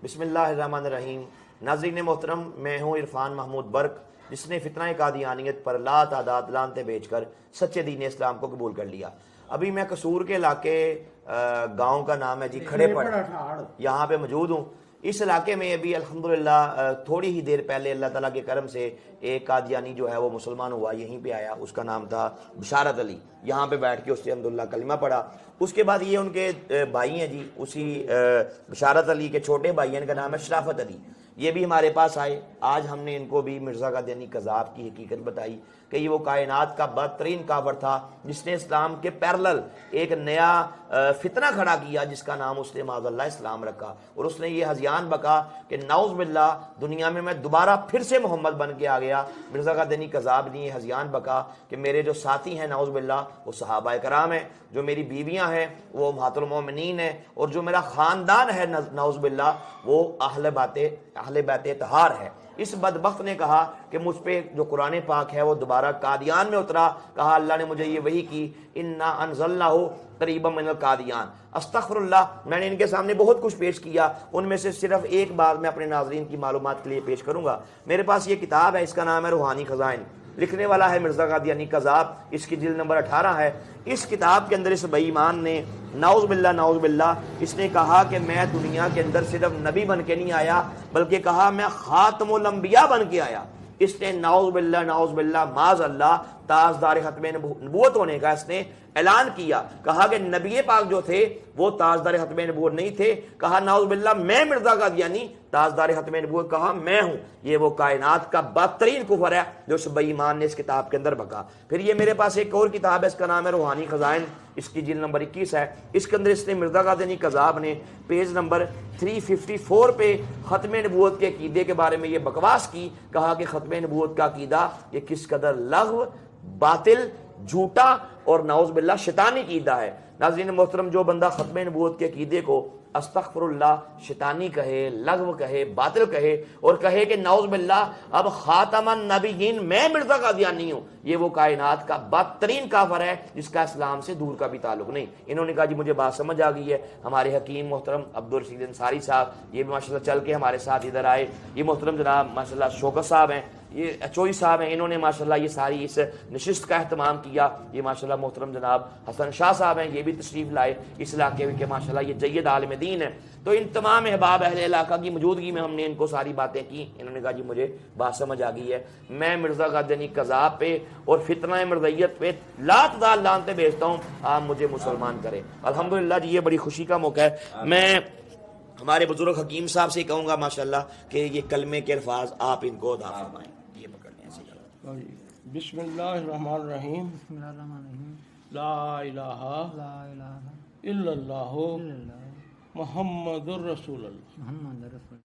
بسم اللہ الرحمن الرحیم۔ ناظرین محترم، میں ہوں عرفان محمود برق، جس نے فتنہ قادیانیت پر لا تعداد لعنتیں بیچ کر سچے دین اسلام کو قبول کر لیا۔ ابھی میں قصور کے علاقے گاؤں کا نام ہے جی کھڑے پڑ، یہاں پہ موجود ہوں۔ اس علاقے میں ابھی الحمدللہ تھوڑی ہی دیر پہلے اللہ تعالیٰ کے کرم سے ایک قادیانی جو ہے وہ مسلمان ہوا، یہیں پہ آیا، اس کا نام تھا بشارت علی۔ یہاں پہ بیٹھ کے اس نے الحمدللہ کلمہ پڑھا۔ اس کے بعد یہ ان کے بھائی ہیں جی، اسی بشارت علی کے چھوٹے بھائی ہیں، ان کا نام ہے شرافت علی، یہ بھی ہمارے پاس آئے۔ آج ہم نے ان کو بھی مرزا قادیانی کذاب کی حقیقت بتائی کہ یہ وہ کائنات کا بدترین کافر تھا جس نے اسلام کے پیرلل ایک نیا فتنہ کھڑا کیا جس کا نام اس نے معاذ اللہ اسلام رکھا، اور اس نے یہ ہذیان بکا کہ نعوذ باللہ دنیا میں دوبارہ پھر سے محمد بن کے آ گیا۔ مرزا قادیانی کذاب نے یہ ہذیان بکا کہ میرے جو ساتھی ہیں نعوذ باللہ وہ صحابہ کرام ہیں، جو میری بیویاں ہیں وہ امہات المومنین ہیں، اور جو میرا خاندان ہے نعوذ باللہ وہ اہل بیت طہار ہے۔ اس بدبخت نے کہا کہ مجھ پہ جو قرآن پاک ہے وہ دوبارہ قادیان میں اترا، کہا اللہ نے مجھے یہ وحی کی انا انزلناہ قریبا من القادیان۔ استغفر اللہ، میں نے ان کے سامنے بہت کچھ پیش کیا، ان میں سے صرف ایک بات میں اپنے ناظرین کی معلومات کے لیے پیش کروں گا۔ میرے پاس یہ کتاب ہے، اس کا نام ہے روحانی خزائن، لکھنے والا ہے مرزا قادیانی کذاب، اس کی جلد نمبر 18 ہے۔ اس کتاب کے اندر اس بے ایمان نے نعوذ باللہ اس نے کہا کہ میں دنیا کے اندر صرف نبی بن کے نہیں آیا، بلکہ کہا میں خاتم الانبیاء بن کے آیا۔ اس نے نعوذ باللہ معاذ اللہ تاجدار ختم نبوت ہونے کا اس نے اعلان کیا، کہا کہ نبی پاک جو تھے وہ تاجدار ختم نبوت نہیں تھے، کہا نعوذ باللہ میں مرزا قادیانی تاجدار ختم نبوت کہا میں ہوں۔ یہ وہ کائنات کا بدترین کفر ہے جو اس بے ایمان نے اس کتاب کے اندر بکا۔ پھر یہ میرے پاس ایک اور کتاب ہے، اس کا نام ہے روحانی خزائن، اس کی جلد نمبر 21 ہے۔ اس کے اندر اس نے مرزا قادیانی کذاب نے پیج نمبر 354 پہ ختم نبوت کے عقیدے کے بارے میں یہ بکواس کی، کہا کہ ختم نبوت کا عقیدہ یہ کس قدر لغو، باطل، جھوٹا اور نعوذ باللہ شیطانی عقیدہ ہے۔ ناظرین محترم، جو بندہ ختم نبوت کے عقیدے کو استغفر اللہ شیطانی کہے، لغو کہے، باطل کہے، اور کہے کہ نعوذ باللہ اب خاتم النبیین میں مرزا قادیانی ہوں، یہ وہ کائنات کا بدترین کافر ہے جس کا اسلام سے دور کا بھی تعلق نہیں۔ انہوں نے کہا جی مجھے بات سمجھ آ گئی ہے۔ ہمارے حکیم محترم عبدالرشید انصاری صاحب یہ بھی ماشاءاللہ چل کے ہمارے ساتھ ادھر آئے۔ یہ محترم جناب ماشاءاللہ شوکت صاحب ہیں، یہ چوئی صاحب ہیں، انہوں نے ماشاءاللہ یہ ساری اس نشست کا اہتمام کیا۔ یہ ماشاءاللہ محترم جناب حسن شاہ صاحب ہیں، یہ بھی تشریف لائے اس علاقے میں کہ ماشاءاللہ یہ جید عالم دین ہے۔ تو ان تمام احباب اہل علاقہ کی موجودگی میں ہم نے ان کو ساری باتیں کی۔ انہوں نے کہا جی مجھے بات سمجھ آ گئی ہے، میں مرزا قادیانی کذاب پہ اور فتنہ مرزیت پہ لا تعداد لعنتیں بھیجتا ہوں، آپ مجھے مسلمان کریں۔ الحمدللہ جی یہ بڑی خوشی کا موقع ہے۔ میں ہمارے بزرگ حکیم صاحب سے کہوں گا ماشاءاللہ کہ یہ کلمے کے الفاظ آپ ان کو ادا فرمائیں۔ یہ پکڑ لیں ایسے کرو۔ بسم اللہ الرحمن الرحیم، بسم اللہ الرحمن الرحیم، لا الہ لا الہ الا اللہ الا اللہ محمد الرسول اللہ۔ محمد رسول